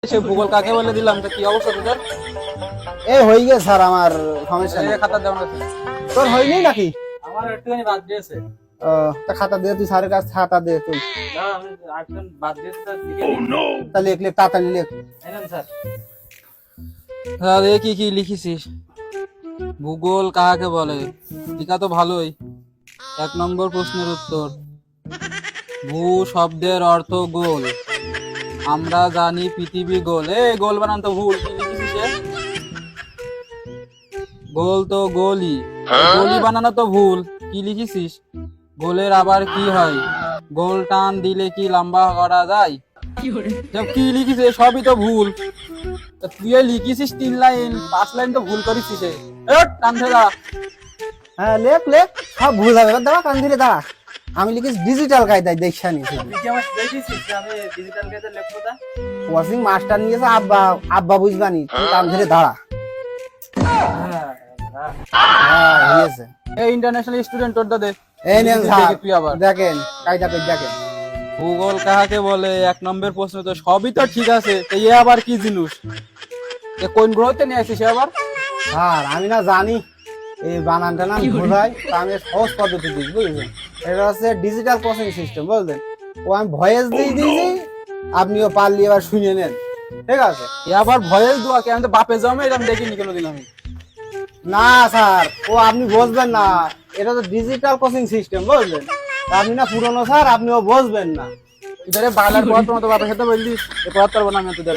সে ভূগোল কাকে বলে দিলাম, তো কি অবস্থা তোদের? এই হয়ে গেছে স্যার, আমার সমস্যা নেই। খাতা দেওয়া আছে তোর হয়নি নাকি? আমার একটুখানি বাদ দিয়েছে। তা খাতা দে, তুই স্যারের কাছে খাতা দে তুই। না আমি একজন বাদ দিয়েছে তো লিখে তা লেখ লেখ তাড়াতাড়ি লেখ। নেন স্যার। স্যার কি কি লিখেছিস? ভূগোল কাকে বলে? লেখা তো ভালোই। 1 নম্বর প্রশ্নের উত্তর, ভূ শব্দের অর্থ গোল। আমরা জানি পৃথিবী গোল। এই গোল বানান তো ভুল, কি লিখেছিস এ? গোল তো গোলই, গোলই বানানো তো ভুল, কি লিখেছিস? গোলের আবার কি হয়? গোল টান দিলে কি লম্বা করা যায়? সব কি লিখিস এ? সবই তো ভুল। তা তুই লিখেছিস 3 লাইন, 5 লাইন তো ভুল করেছিস এ। টান ধরা। হ্যাঁ লেখ লেখ, সব ভুল হবে। এবার দাঁড়া, কান ধরে দাঁড়া। আমি লিখিস ডিজিটাল কায়দায়, দেখছা নি ওয়াশিং মাস্টার নিয়েছে আব্বা, আব্বা বুঝবানি, তুই কান ধরে দাঁড়া। হ্যাঁ হয়েছে। এই ইন্টারন্যাশনাল স্টুডেন্ট তোর দে। এই নেন স্যার, তুই আবার দেখেন কায়দা পেজ দেখেন। ভূগোল কাকে বলে 1 নম্বর প্রশ্ন, তো সবই তো ঠিক আছে, তো এ আবার কি জিনিস? এ কোন গ্রহতে নিয়ে আসিস আবার? স্যার আমি না জানি এই বানান টানান বোঝায়, তা আমি সহজ পদ্ধতি দিই, বুঝলেন? এটা হচ্ছে ডিজিটাল প্রসেসিং সিস্টেম, বুঝলেন? ও আমি ভয়েস দিয়ে দিয়েছি, আপনিও পারলি এবার শুনে নেন, ঠিক আছে? এ আবার ভয়েস দোয়া কে? আমি তো বাপে জমে এরকম দেখিনি কোনোদিন আমি। না স্যার, ও আপনি বুঝবেন না, এটা তো ডিজিটাল কোচিং সিস্টেম, বুঝলেন? তা আপনি না পুরনো স্যার, আপনিও বুঝবেন না। ইধারে বাংলার পড়ার মতো বাপের সাথে বললিস, এ পড়াতে পারবো না আমি তোদের।